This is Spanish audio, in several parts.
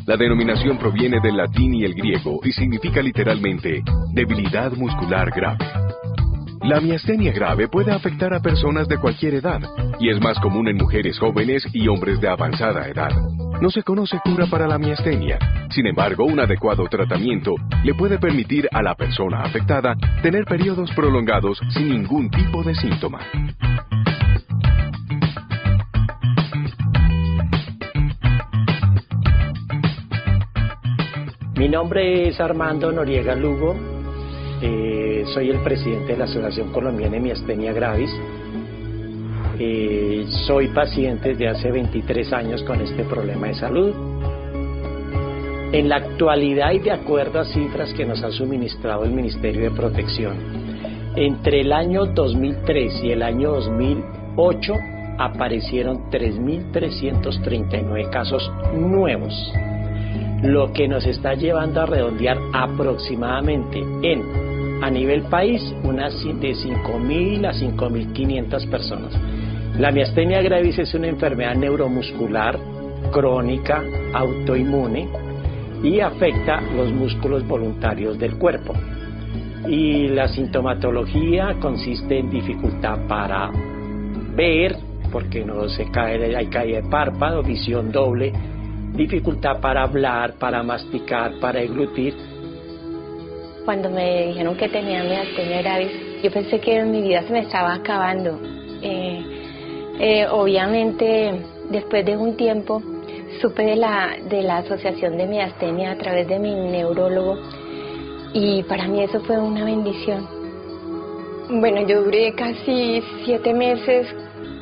La denominación proviene del latín y el griego y significa literalmente debilidad muscular grave. La miastenia grave puede afectar a personas de cualquier edad y es más común en mujeres jóvenes y hombres de avanzada edad. No se conoce cura para la miastenia. Sin embargo, un adecuado tratamiento le puede permitir a la persona afectada tener periodos prolongados sin ningún tipo de síntoma. Mi nombre es Armando Noriega Lugo, soy el presidente de la Asociación Colombiana de Miastenia Gravis. Soy paciente desde hace 23 años con este problema de salud. En la actualidad, y de acuerdo a cifras que nos ha suministrado el Ministerio de Protección, entre el año 2003 y el año 2008 aparecieron 3.339 casos nuevos, lo que nos está llevando a redondear aproximadamente a nivel país unas de 5.000 a 5.500 personas. La miastenia gravis es una enfermedad neuromuscular crónica, autoinmune y afecta los músculos voluntarios del cuerpo. Y la sintomatología consiste en dificultad para ver, porque no se cae, hay caída de párpado, visión doble, dificultad para hablar, para masticar, para deglutir. Cuando me dijeron que tenía miastenia gravis, yo pensé que mi vida se me estaba acabando. Obviamente, después de un tiempo, supe de la asociación de miastenia a través de mi neurólogo y para mí eso fue una bendición. Bueno, yo duré casi 7 meses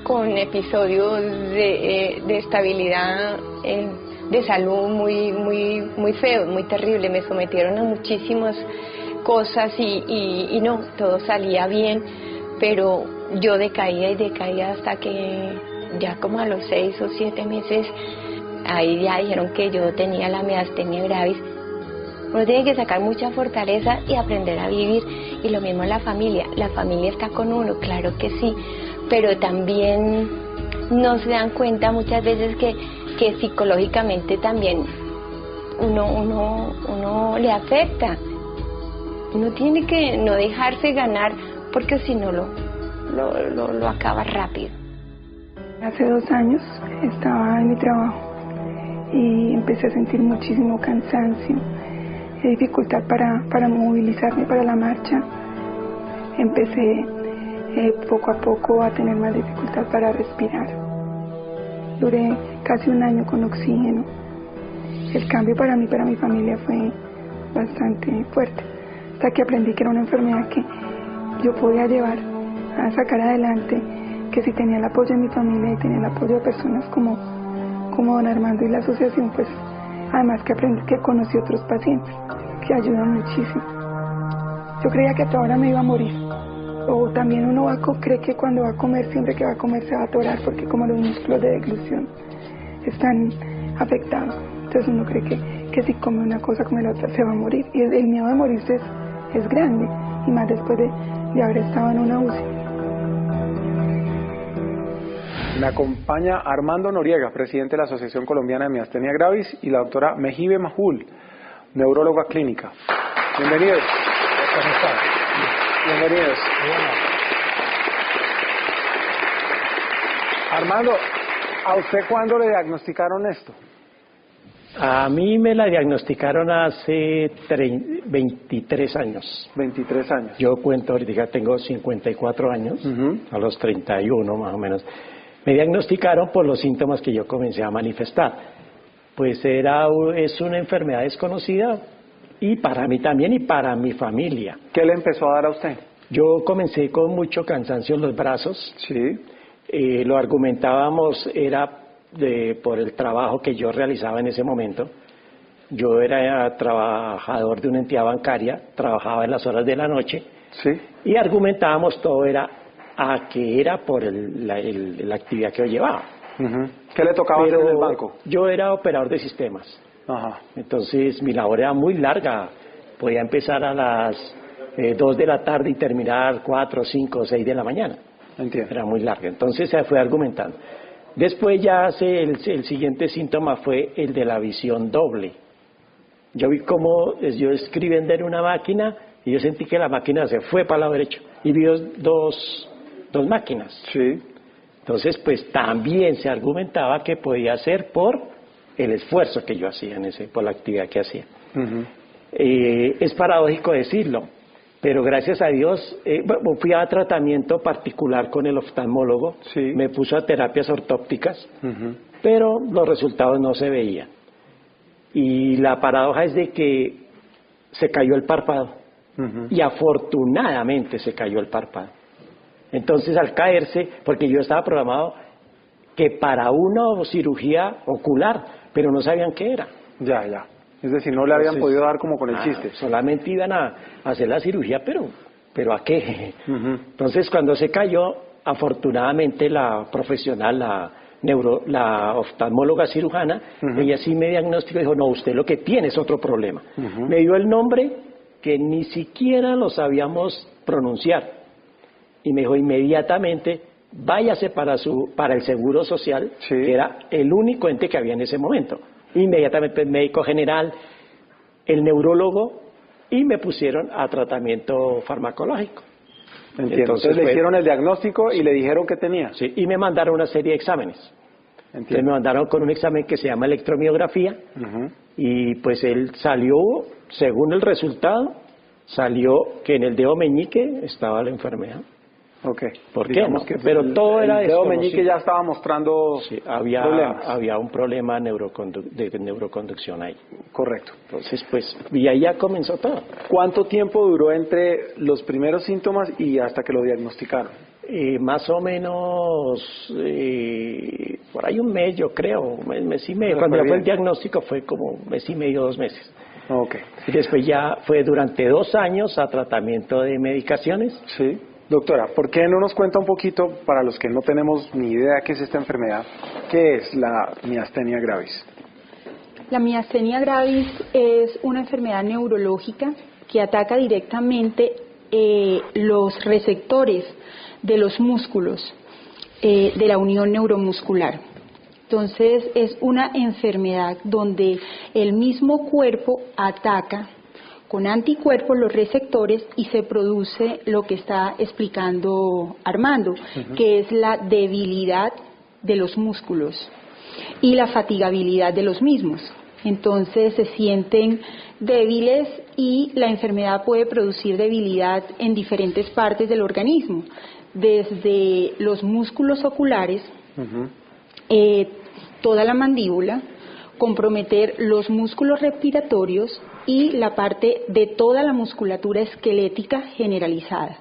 con episodios de estabilidad de salud muy feos, muy terribles. Me sometieron a muchísimas cosas y no, todo salía bien, pero yo decaía hasta que ya como a los 6 o 7 meses, ahí ya dijeron que yo tenía la miastenia gravis. Uno tiene que sacar mucha fortaleza y aprender a vivir, y lo mismo en la familia está con uno, claro que sí, pero también no se dan cuenta muchas veces que psicológicamente también uno le afecta. Uno tiene que no dejarse ganar, porque si no lo acaba rápido. Hace 2 años estaba en mi trabajo y empecé a sentir muchísimo cansancio, dificultad para movilizarme para la marcha. Empecé poco a poco a tener más dificultad para respirar. Duré casi 1 año con oxígeno. El cambio para mí, para mi familia, fue bastante fuerte, hasta que aprendí que era una enfermedad que yo podía llevar a sacar adelante, que si tenía el apoyo de mi familia y tenía el apoyo de personas como don Armando y la asociación, pues además que aprendí, que conocí otros pacientes que ayudan muchísimo. Yo creía que a toda hora me iba a morir, o también uno cree que cuando va a comer, siempre que va a comer se va a atorar, porque como los músculos de deglución están afectados, entonces uno cree que si come una cosa come la otra se va a morir, y el miedo de morirse es grande, y más después de haber estado en una UCI. Me acompaña Armando Noriega, presidente de la Asociación Colombiana de Miastenia Gravis, y la doctora Mejibe Majul, neuróloga clínica. Bienvenidos. ¿Cómo están? Bienvenidos. Armando, ¿a usted cuándo le diagnosticaron esto? A mí me la diagnosticaron hace 23 años. 23 años. Yo cuento ahorita, tengo 54 años, a los 31 más o menos. Me diagnosticaron por los síntomas que yo comencé a manifestar. Pues es una enfermedad desconocida, y para mí también y para mi familia. ¿Qué le empezó a dar a usted? Yo comencé con mucho cansancio en los brazos. Sí. Lo argumentábamos por el trabajo que yo realizaba en ese momento. Yo era trabajador de una entidad bancaria, trabajaba en las horas de la noche. Sí. Y argumentábamos todo que era por la actividad que yo llevaba. ¿Qué le tocaba hacer en el banco? Yo era operador de sistemas. Ajá. Entonces mi labor era muy larga. Podía empezar a las 2 de la tarde y terminar 4, 5, 6 de la mañana. Entiendo. Era muy larga. Entonces se fue argumentando. Después ya el siguiente síntoma fue el de la visión doble. Yo vi cómo yo escribiendo en una máquina y yo sentí que la máquina se fue para el lado derecho y vi dos máquinas. Sí. Entonces, pues también se argumentaba que podía ser por el esfuerzo que yo hacía por la actividad que hacía. Es paradójico decirlo, pero gracias a Dios fui a tratamiento particular con el oftalmólogo, sí. Me puso a terapias ortópticas, pero los resultados no se veían. Y la paradoja es de que se cayó el párpado, y afortunadamente se cayó el párpado. Entonces al caerse, porque yo estaba programado que para una cirugía ocular, pero no sabían qué era. Ya. Es decir, no le habían podido dar como con el chiste. Solamente iban a hacer la cirugía, pero ¿a qué? Entonces cuando se cayó, afortunadamente la profesional, la oftalmóloga cirujana, ella sí me diagnosticó y dijo, no, usted lo que tiene es otro problema. Me dio el nombre que ni siquiera lo sabíamos pronunciar. Y me dijo inmediatamente, váyase para el Seguro Social, sí. Que era el único ente que había en ese momento. Inmediatamente el médico general, el neurólogo, y me pusieron a tratamiento farmacológico. Entiendo. Entonces le hicieron el diagnóstico y le dijeron que tenía. Sí, y me mandaron una serie de exámenes. Entonces me mandaron con un examen que se llama electromiografía, y pues él salió, según el resultado, salió que en el dedo meñique estaba la enfermedad. Okay. ¿Por qué? No? Pero todo era el dedo meñique ya estaba mostrando problemas. Había un problema de neuroconducción ahí. Correcto. Entonces, pues, y ahí ya comenzó todo. ¿Cuánto tiempo duró entre los primeros síntomas y hasta que lo diagnosticaron? Más o menos por ahí un mes, yo creo, un mes y medio. Cuando ya fue el diagnóstico fue como un mes y medio, 2 meses. Okay. Y después ya fue durante 2 años a tratamiento de medicaciones. Sí. Doctora, ¿por qué no nos cuenta un poquito, para los que no tenemos ni idea qué es esta enfermedad, qué es la miastenia gravis? La miastenia gravis es una enfermedad neurológica que ataca directamente los receptores de los músculos de la unión neuromuscular. Entonces es una enfermedad donde el mismo cuerpo ataca con anticuerpos los receptores y se produce lo que está explicando Armando, que es la debilidad de los músculos y la fatigabilidad de los mismos. Entonces se sienten débiles y la enfermedad puede producir debilidad en diferentes partes del organismo, desde los músculos oculares, toda la mandíbula, comprometer los músculos respiratorios y la parte de toda la musculatura esquelética generalizada.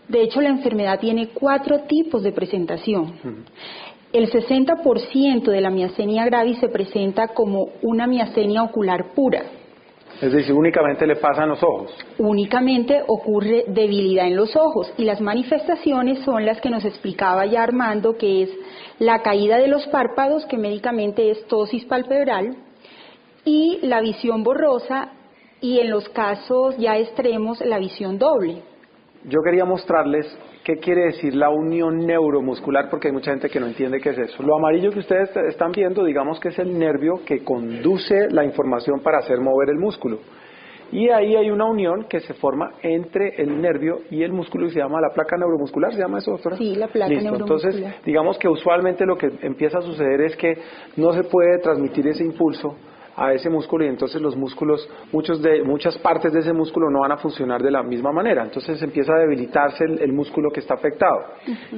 De hecho, la enfermedad tiene 4 tipos de presentación. El 60% de la miastenia gravis se presenta como una miastenia ocular pura. Es decir, únicamente le pasa en los ojos. Únicamente ocurre debilidad en los ojos y las manifestaciones son las que nos explicaba ya Armando, que es la caída de los párpados, que médicamente es ptosis palpebral, y la visión borrosa, y en los casos ya extremos la visión doble. Yo quería mostrarles qué quiere decir la unión neuromuscular, porque hay mucha gente que no entiende qué es eso. Lo amarillo que ustedes están viendo, digamos que es el nervio que conduce la información para hacer mover el músculo. Y ahí hay una unión que se forma entre el nervio y el músculo y se llama la placa neuromuscular. ¿Se llama eso, doctora? Sí, la placa neuromuscular. Entonces, digamos que usualmente lo que empieza a suceder es que no se puede transmitir ese impulso a ese músculo y entonces los músculos, muchas partes de ese músculo no van a funcionar de la misma manera, entonces empieza a debilitarse el músculo que está afectado.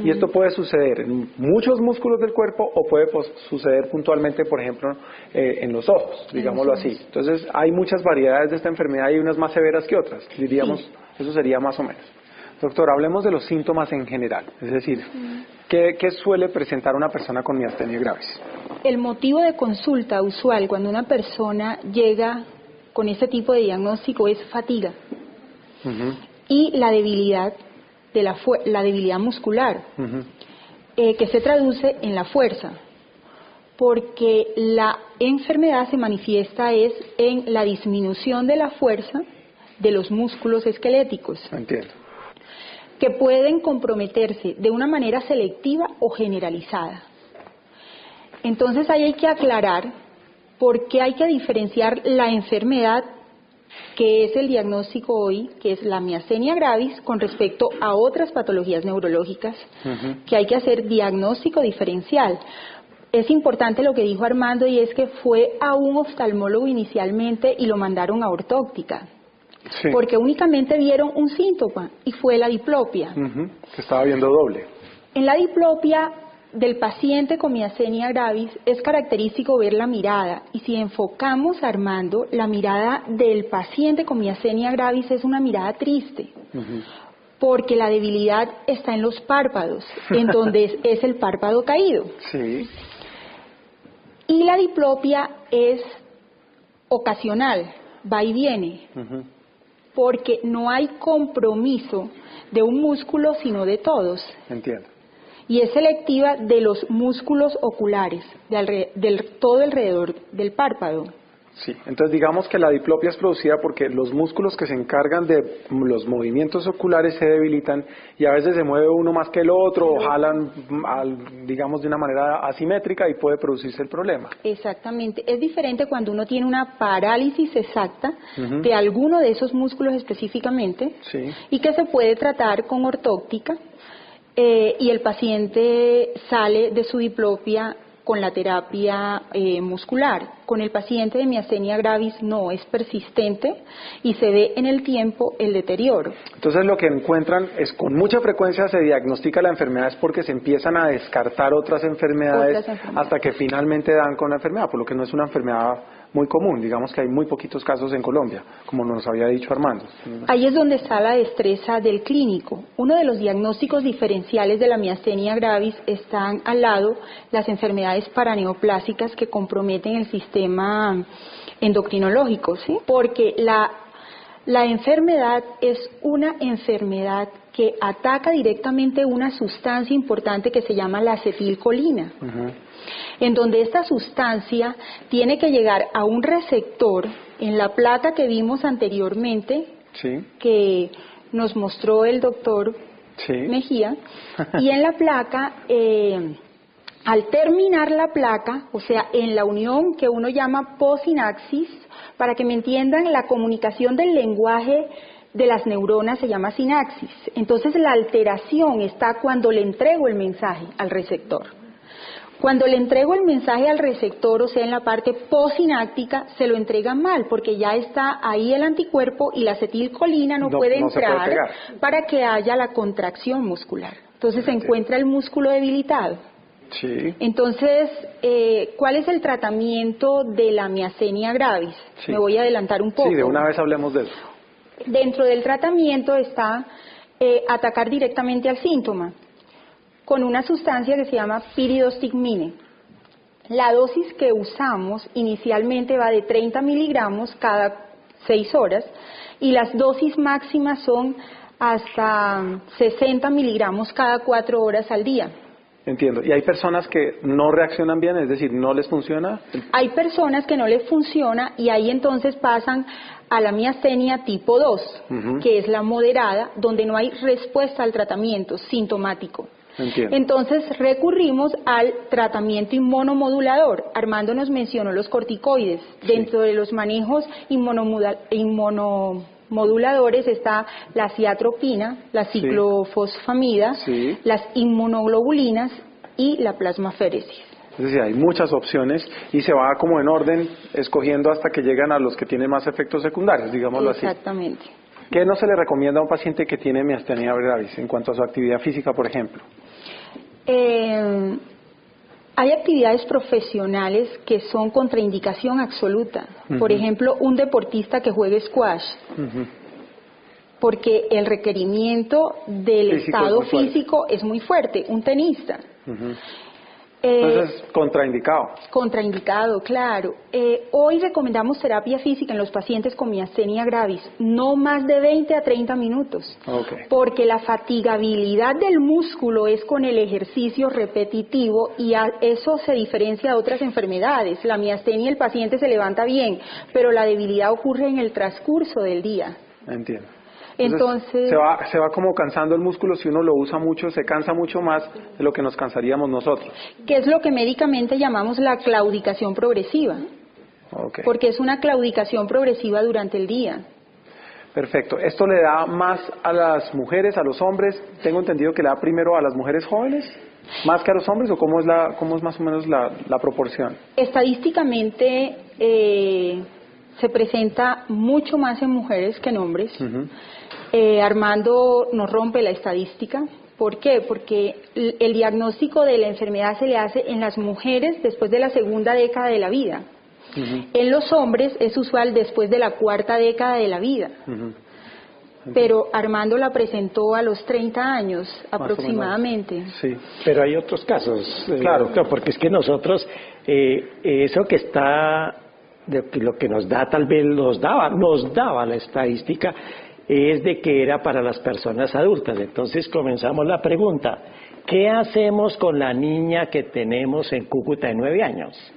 Y esto puede suceder en muchos músculos del cuerpo o puede suceder puntualmente, por ejemplo, en los ojos, digámoslo así. Entonces hay muchas variedades de esta enfermedad y unas más severas que otras, diríamos, eso sería más o menos. Doctor, hablemos de los síntomas en general, es decir, ¿qué suele presentar una persona con miastenia gravis? El motivo de consulta usual cuando una persona llega con este tipo de diagnóstico es fatiga y la debilidad de la debilidad muscular, que se traduce en la fuerza, porque la enfermedad se manifiesta en la disminución de la fuerza de los músculos esqueléticos. Entiendo. Que pueden comprometerse de una manera selectiva o generalizada. Entonces ahí hay que aclarar por qué hay que diferenciar la enfermedad que es el diagnóstico hoy, que es la miastenia gravis, con respecto a otras patologías neurológicas, que hay que hacer diagnóstico diferencial. Es importante lo que dijo Armando, y es que fue a un oftalmólogo inicialmente y lo mandaron a ortóptica, Sí. porque únicamente vieron un síntoma y fue la diplopia. Que estaba viendo doble. En la diplopia del paciente con miastenia gravis es característico ver la mirada, y si enfocamos, Armando, la mirada del paciente con miastenia gravis es una mirada triste, porque la debilidad está en los párpados, en donde es el párpado caído. Sí. Y la diplopia es ocasional, va y viene, porque no hay compromiso de un músculo sino de todos. Entiendo. Y es selectiva de los músculos oculares, todo alrededor del párpado. Sí, entonces digamos que la diplopia es producida porque los músculos que se encargan de los movimientos oculares se debilitan, y a veces se mueve uno más que el otro, o jalan, digamos, de una manera asimétrica, y puede producirse el problema. Exactamente. Es diferente cuando uno tiene una parálisis exacta de alguno de esos músculos específicamente, Sí. y que se puede tratar con ortóptica, y el paciente sale de su diplopia con la terapia muscular. Con el paciente de miastenia gravis no, es persistente y se ve en el tiempo el deterioro. Entonces lo que encuentran es, con mucha frecuencia se diagnostica la enfermedad, es porque se empiezan a descartar otras enfermedades hasta que finalmente dan con la enfermedad, por lo que no es una enfermedad muy común. Digamos que hay muy poquitos casos en Colombia, como nos había dicho Armando. Ahí es donde está la destreza del clínico. Uno de los diagnósticos diferenciales de la miastenia gravis están al lado las enfermedades paraneoplásicas que comprometen el sistema endocrinológico, ¿sí? Porque la enfermedad es una enfermedad que ataca directamente una sustancia importante que se llama la acetilcolina, en donde esta sustancia tiene que llegar a un receptor en la placa que vimos anteriormente, Sí. que nos mostró el doctor Sí. Mejía, y en la placa, al terminar la placa, o sea, en la unión que uno llama posinaxis, para que me entiendan, la comunicación del lenguaje de las neuronas se llama sinapsis. Entonces la alteración está cuando le entrego el mensaje al receptor. Cuando le entrego el mensaje al receptor, o sea, en la parte posináptica, se lo entrega mal, porque ya está ahí el anticuerpo y la acetilcolina no puede entrar para que haya la contracción muscular. Entonces se encuentra el músculo debilitado. Sí. Entonces, ¿cuál es el tratamiento de la miastenia gravis? Sí. Me voy a adelantar un poco. Sí, de una vez hablemos de eso. Dentro del tratamiento está atacar directamente al síntoma con una sustancia que se llama piridostigmine. La dosis que usamos inicialmente va de 30 miligramos cada 6 horas, y las dosis máximas son hasta 60 miligramos cada 4 horas al día. Entiendo. ¿Y hay personas que no reaccionan bien, es decir, no les funciona? Hay personas que no les funciona, y ahí entonces pasan a la miastenia tipo 2, que es la moderada, donde no hay respuesta al tratamiento sintomático. Entiendo. Entonces recurrimos al tratamiento inmunomodulador. Armando nos mencionó los corticoides. Sí. Dentro de los manejos inmunomoduladores está la ciatropina, la ciclofosfamida, Sí. las inmunoglobulinas y la plasmaféresis. Es decir, hay muchas opciones y se va como en orden escogiendo hasta que llegan a los que tienen más efectos secundarios, digámoslo así. Exactamente. ¿Qué no se le recomienda a un paciente que tiene miastenia gravis en cuanto a su actividad física, por ejemplo? Hay actividades profesionales que son contraindicación absoluta. Por ejemplo, un deportista que juegue squash, porque el requerimiento del estado físico es muy fuerte. Un tenista. Entonces, contraindicado. Contraindicado, claro. Hoy recomendamos terapia física en los pacientes con miastenia gravis, no más de 20 a 30 minutos, porque la fatigabilidad del músculo es con el ejercicio repetitivo, y eso se diferencia de otras enfermedades. La miastenia, el paciente se levanta bien, pero la debilidad ocurre en el transcurso del día. Entiendo. Entonces se va como cansando el músculo. Si uno lo usa mucho, se cansa mucho más de lo que nos cansaríamos nosotros. Que es lo que médicamente llamamos la claudicación progresiva. Okay. Porque es una claudicación progresiva durante el día. Perfecto. ¿Esto le da más a las mujeres, a los hombres? Tengo entendido que le da primero a las mujeres jóvenes, más que a los hombres, ¿o cómo es más o menos la proporción? Estadísticamente se presenta mucho más en mujeres que en hombres. Armando nos rompe la estadística. ¿Por qué? Porque el diagnóstico de la enfermedad se le hace en las mujeres después de la segunda década de la vida. En los hombres es usual después de la cuarta década de la vida. Pero Armando la presentó a los 30 años aproximadamente. Sí. Pero hay otros casos, claro, porque es que nosotros, eso que está, lo que nos da, tal vez nos daba la estadística, es de que era para las personas adultas. Entonces comenzamos la pregunta, ¿qué hacemos con la niña que tenemos en Cúcuta de 9 años?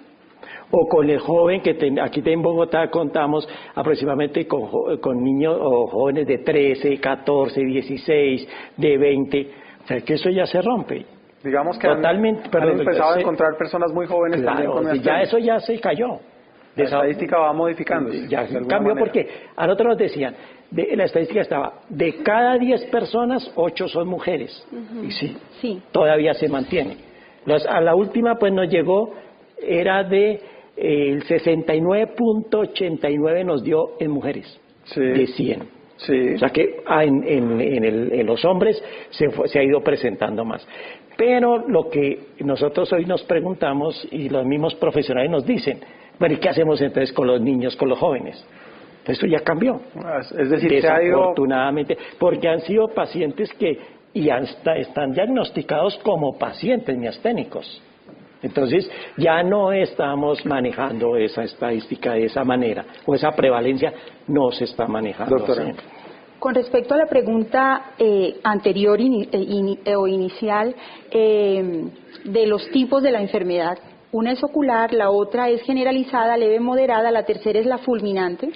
O con el joven que aquí en Bogotá contamos aproximadamente con niños o jóvenes de 13, 14, 16, de 20, o sea que eso ya se rompe. Digamos que totalmente, han empezado a encontrar personas muy jóvenes también con miastenia. Ya eso ya se cayó. La estadística va modificándose. Ya cambió porque a nosotros nos decían, la estadística estaba, de cada 10 personas, 8 son mujeres. Y sí, todavía se mantiene. A la última pues nos llegó, era de el 69.89 nos dio en mujeres, de 100. O sea que en los hombres se ha ido presentando más. Pero lo que nosotros hoy nos preguntamos, y los mismos profesionales nos dicen, bueno, ¿y qué hacemos entonces con los niños, con los jóvenes? Eso ya cambió. Es decir, desafortunadamente, porque han sido pacientes que están diagnosticados como pacientes miasténicos. Entonces ya no estamos manejando esa estadística de esa manera, o esa prevalencia no se está manejando. Doctora. Con respecto a la pregunta anterior o inicial de los tipos de la enfermedad, una es ocular, la otra es generalizada, leve, moderada, la tercera es la fulminante,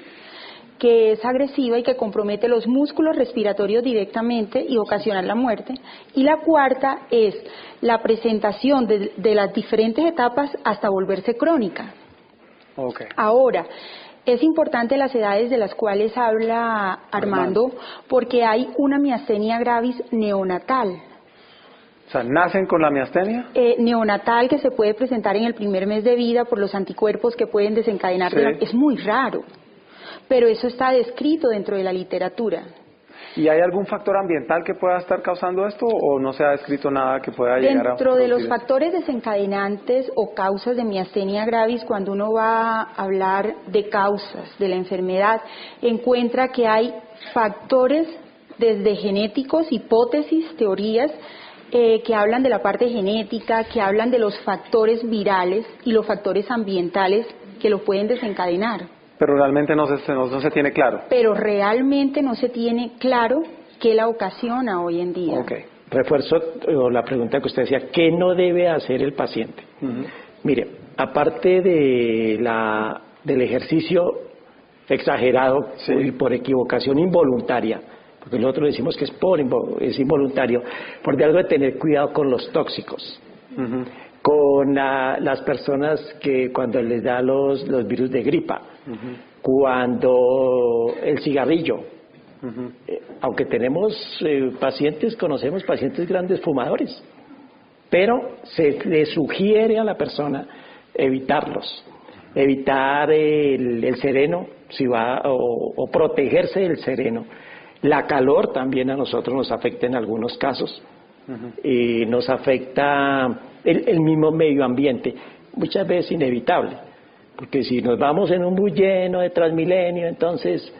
que es agresiva y que compromete los músculos respiratorios directamente y ocasiona la muerte. Y la cuarta es la presentación de las diferentes etapas hasta volverse crónica. Okay. Ahora, es importante las edades de las cuales habla Armando, porque hay una miastenia gravis neonatal. O sea, ¿nacen con la miastenia? Neonatal, que se puede presentar en el primer mes de vida por los anticuerpos que pueden desencadenar. Es muy raro, pero eso está descrito dentro de la literatura. ¿Y hay algún factor ambiental que pueda estar causando esto o no se ha descrito nada que pueda llegar a... Dentro de los factores desencadenantes o causas de miastenia gravis, cuando uno va a hablar de causas de la enfermedad, encuentra que hay factores desde genéticos, hipótesis, teorías, que hablan de la parte genética, que hablan de los factores virales y los factores ambientales que lo pueden desencadenar. Pero realmente no se tiene claro. Pero realmente no se tiene claro qué la ocasiona hoy en día. Okay. Refuerzo la pregunta que usted decía, ¿qué no debe hacer el paciente? Mire, aparte del ejercicio exagerado y por equivocación involuntaria, porque nosotros decimos que es involuntario, por de algo de tener cuidado con los tóxicos. Con las personas que cuando les da los virus de gripa, cuando el cigarrillo, aunque tenemos conocemos pacientes grandes fumadores, pero se le sugiere a la persona evitarlos, evitar el sereno, si va o protegerse del sereno. La calor también a nosotros nos afecta en algunos casos, y nos afecta el mismo medio ambiente, muchas veces inevitable, porque si nos vamos en un bus lleno de Transmilenio, entonces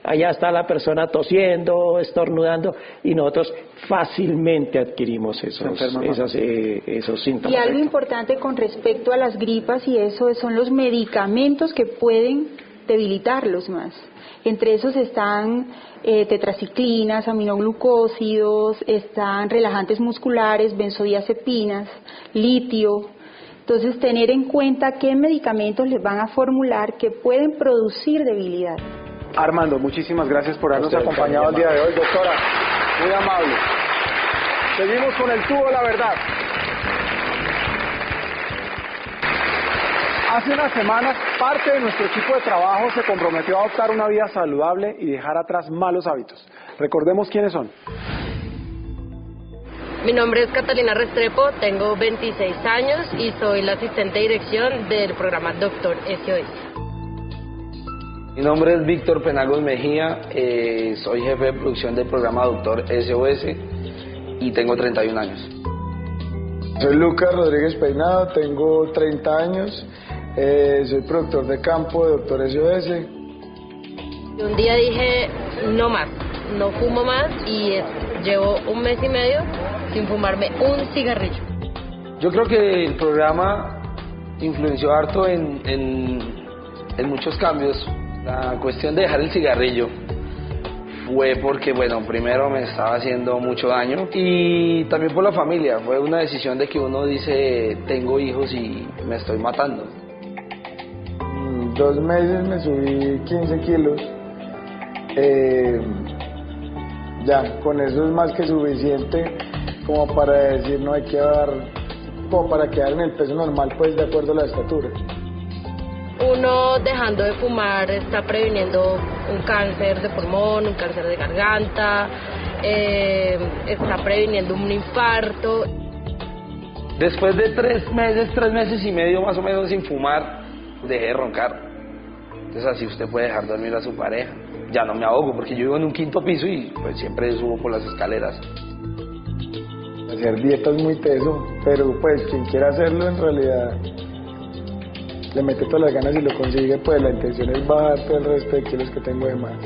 allá está la persona tosiendo, estornudando, y nosotros fácilmente adquirimos esos síntomas. Y algo importante con respecto a las gripas y eso son los medicamentos que pueden debilitarlos más. Entre esos están tetraciclinas, aminoglucósidos, están relajantes musculares, benzodiazepinas, litio. Entonces, tener en cuenta qué medicamentos les van a formular que pueden producir debilidad. Armando, muchísimas gracias por habernos acompañado el día de hoy, doctora. Muy amable. Seguimos con el tubo de la verdad. Hace unas semanas, parte de nuestro equipo de trabajo se comprometió a adoptar una vida saludable y dejar atrás malos hábitos. Recordemos quiénes son. Mi nombre es Catalina Restrepo, tengo 26 años y soy la asistente de dirección del programa Doctor SOS. Mi nombre es Víctor Penagos Mejía, soy jefe de producción del programa Doctor SOS y tengo 31 años. Soy Lucas Rodríguez Peinado, tengo 30 años, soy productor de campo de Doctor SOS. Un día dije, no más, no fumo más y llevo un mes y medio sin fumarme un cigarrillo. Yo creo que el programa influenció harto en muchos cambios. La cuestión de dejar el cigarrillo fue porque, bueno, primero me estaba haciendo mucho daño y también por la familia. Fue una decisión de que uno dice, tengo hijos y me estoy matando. En 2 meses me subí 15 kilos. Ya, con eso es más que suficiente como para decir, no hay que dar, como para quedar en el peso normal, pues de acuerdo a la estatura. Uno dejando de fumar está previniendo un cáncer de pulmón, un cáncer de garganta, está previniendo un infarto. Después de 3 meses y medio más o menos sin fumar, dejé de roncar. Entonces así usted puede dejar dormir a su pareja. Ya no me ahogo porque yo vivo en un 5º piso y pues siempre subo por las escaleras. Hacer dieta es muy teso, pero pues quien quiera hacerlo en realidad le mete todas las ganas y lo consigue, pues la intención es bajar todo el resto de kilos que tengo de más.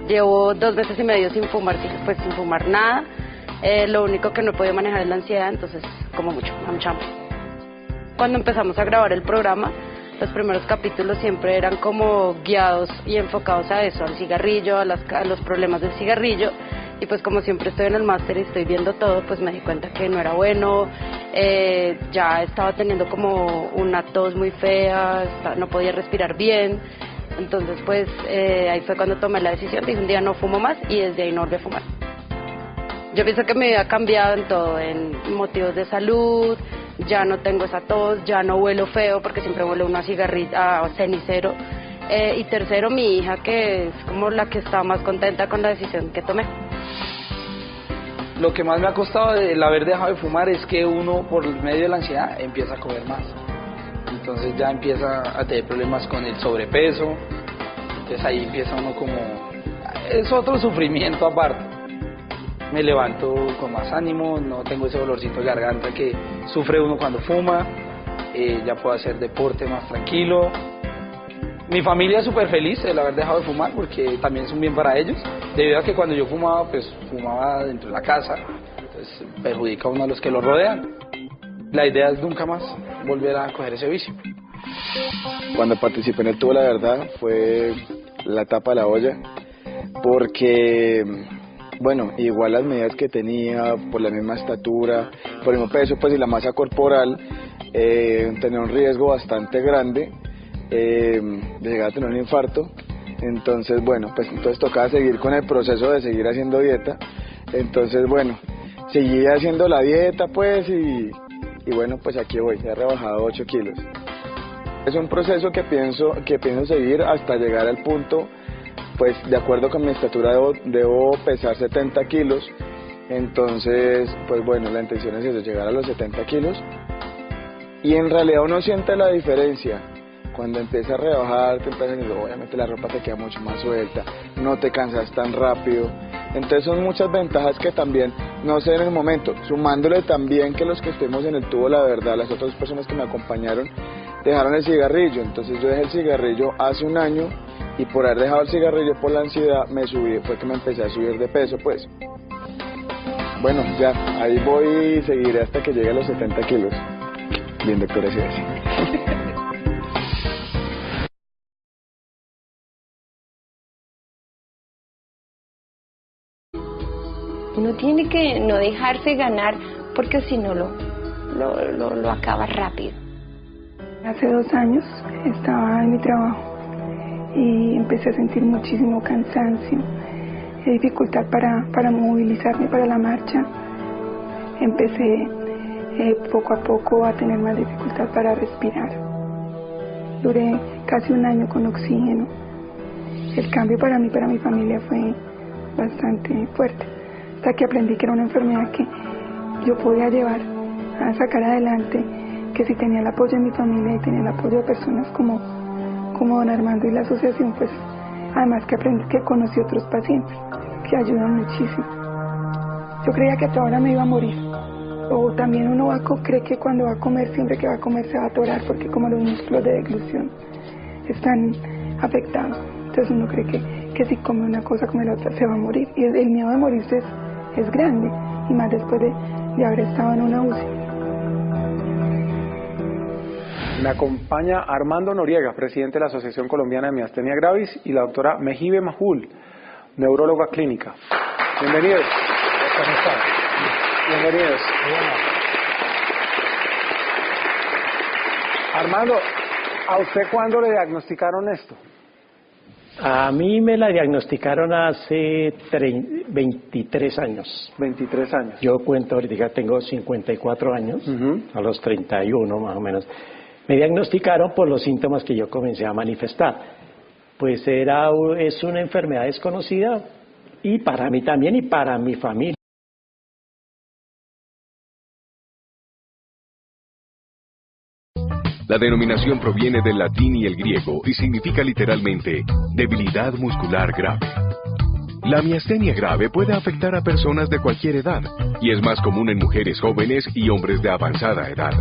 Llevo 2 meses y medio sin fumar, pues sin fumar nada. Lo único que no he podido manejar es la ansiedad, entonces como mucha hambre. Cuando empezamos a grabar el programa, los primeros capítulos siempre eran como guiados y enfocados a eso, al cigarrillo, a los problemas del cigarrillo. Y pues como siempre estoy en el máster y estoy viendo todo, pues me di cuenta que no era bueno, ya estaba teniendo como una tos muy fea, no podía respirar bien. Entonces pues ahí fue cuando tomé la decisión, dije un día no fumo más y desde ahí no volví a fumar. Yo pienso que me había cambiado en todo, en motivos de salud, ya no tengo esa tos, ya no huelo feo porque siempre huelo una cigarrita, cenicero. Y tercero, mi hija, que es como la que está más contenta con la decisión que tomé. Lo que más me ha costado el haber dejado de fumar es que uno, por medio de la ansiedad, empieza a comer más. Entonces ya empieza a tener problemas con el sobrepeso. Entonces ahí empieza uno como... Es otro sufrimiento aparte. Me levanto con más ánimo, no tengo ese dolorcito de garganta que sufre uno cuando fuma. Ya puedo hacer deporte más tranquilo. Mi familia es súper feliz el haber dejado de fumar porque también es un bien para ellos, debido a que cuando yo fumaba, pues fumaba dentro de la casa, entonces perjudica a uno a los que lo rodean. La idea es nunca más volver a coger ese vicio. Cuando participé en el Tubo de la Verdad fue la tapa de la olla, porque, bueno, igual las medidas que tenía, por la misma estatura, por el mismo peso, pues y la masa corporal, tenía un riesgo bastante grande de llegar a tener un infarto. Entonces bueno, pues entonces tocaba seguir con el proceso de seguir haciendo dieta. Entonces bueno, seguí haciendo la dieta pues y bueno, pues aquí voy, he rebajado 8 kilos. Es un proceso que pienso seguir hasta llegar al punto, pues de acuerdo con mi estatura debo pesar 70 kilos. Entonces pues bueno, la intención es eso, llegar a los 70 kilos. Y en realidad uno siente la diferencia. Cuando empiezas a rebajar, te empiezas a decir, obviamente la ropa te queda mucho más suelta, no te cansas tan rápido. Entonces son muchas ventajas que también, no sé en el momento, sumándole también que los que estuvimos en el Tubo de la Verdad, las otras personas que me acompañaron, dejaron el cigarrillo. Entonces yo dejé el cigarrillo hace un año y por haber dejado el cigarrillo por la ansiedad, fue que me empecé a subir de peso pues. Bueno, ya, ahí voy y seguiré hasta que llegue a los 70 kilos. Bien, doctor SOS. Uno tiene que no dejarse ganar porque si no lo acaba rápido. Hace 2 años estaba en mi trabajo y empecé a sentir muchísimo cansancio, dificultad para movilizarme para la marcha. Empecé poco a poco a tener más dificultad para respirar. Duré casi 1 año con oxígeno. El cambio para mí, para mi familia fue bastante fuerte, hasta que aprendí que era una enfermedad que yo podía llevar a sacar adelante, que si tenía el apoyo de mi familia y tenía el apoyo de personas como don Armando y la asociación, pues además que aprendí que conocí otros pacientes que ayudan muchísimo. Yo creía que a toda hora me iba a morir, o también uno cree que cuando va a comer, siempre que va a comer se va a atorar, porque como los músculos de deglución están afectados, entonces uno cree que si come una cosa come la otra se va a morir, y el miedo de morirse es grande, y más después de haber estado en una UCI. Me acompaña Armando Noriega, presidente de la Asociación Colombiana de Miastenia Gravis, y la doctora Mehibe Mahul, neuróloga clínica. Bienvenidos. ¿Cómo están? Bienvenidos. Armando, ¿a usted cuándo le diagnosticaron esto? A mí me la diagnosticaron hace 23 años. 23 años. Yo cuento ahorita, tengo 54 años, a los 31 más o menos. Me diagnosticaron por los síntomas que yo comencé a manifestar. Pues es una enfermedad desconocida, y para mí también y para mi familia. La denominación proviene del latín y el griego y significa literalmente debilidad muscular grave. La miastenia grave puede afectar a personas de cualquier edad y es más común en mujeres jóvenes y hombres de avanzada edad.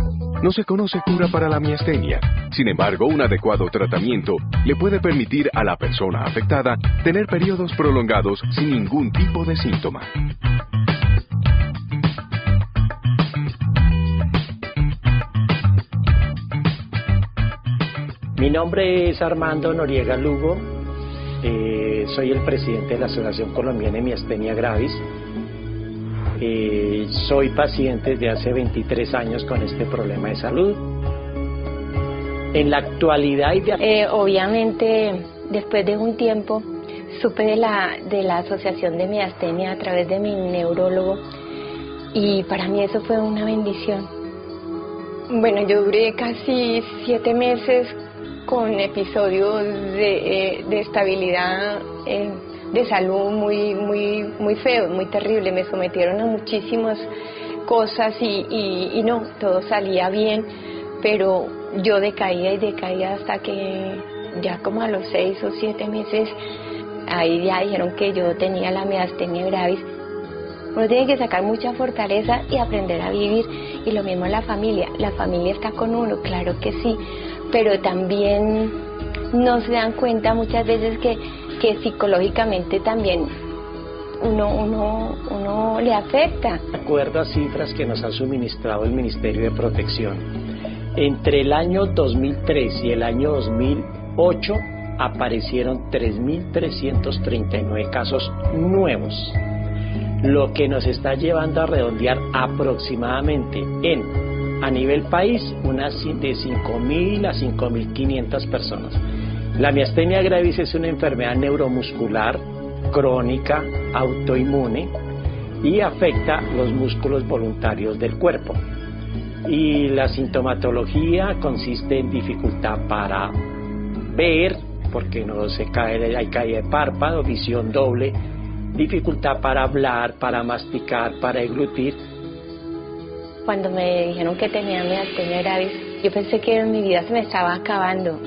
No se conoce cura para la miastenia. Sin embargo, un adecuado tratamiento le puede permitir a la persona afectada tener periodos prolongados sin ningún tipo de síntoma. Mi nombre es Armando Noriega Lugo, soy el presidente de la Asociación Colombiana de Miastenia Gravis. Soy paciente desde hace 23 años con este problema de salud. En la actualidad... Obviamente, después de un tiempo, supe de la Asociación de Miastenia a través de mi neurólogo, y para mí eso fue una bendición. Bueno, yo duré casi 7 meses con episodios de estabilidad de salud muy feos, muy terribles. Me sometieron a muchísimas cosas y no, todo salía bien, pero yo decaía hasta que ya como a los 6 o 7 meses, ahí ya dijeron que yo tenía la miastenia gravis. Uno tiene que sacar mucha fortaleza y aprender a vivir, y lo mismo la familia está con uno, claro que sí, pero también no se dan cuenta muchas veces que psicológicamente también uno le afecta. De acuerdo a cifras que nos ha suministrado el Ministerio de Protección, entre el año 2003 y el año 2008 aparecieron 3.339 casos nuevos, lo que nos está llevando a redondear aproximadamente a nivel país unas de 5.000 a 5.500 personas. La miastenia gravis es una enfermedad neuromuscular crónica, autoinmune, y afecta los músculos voluntarios del cuerpo. Y la sintomatología consiste en dificultad para ver, porque no se cae, hay caída de párpado, visión doble, dificultad para hablar, para masticar, para deglutir. Cuando me dijeron que tenía miastenia gravis, yo pensé que mi vida se me estaba acabando.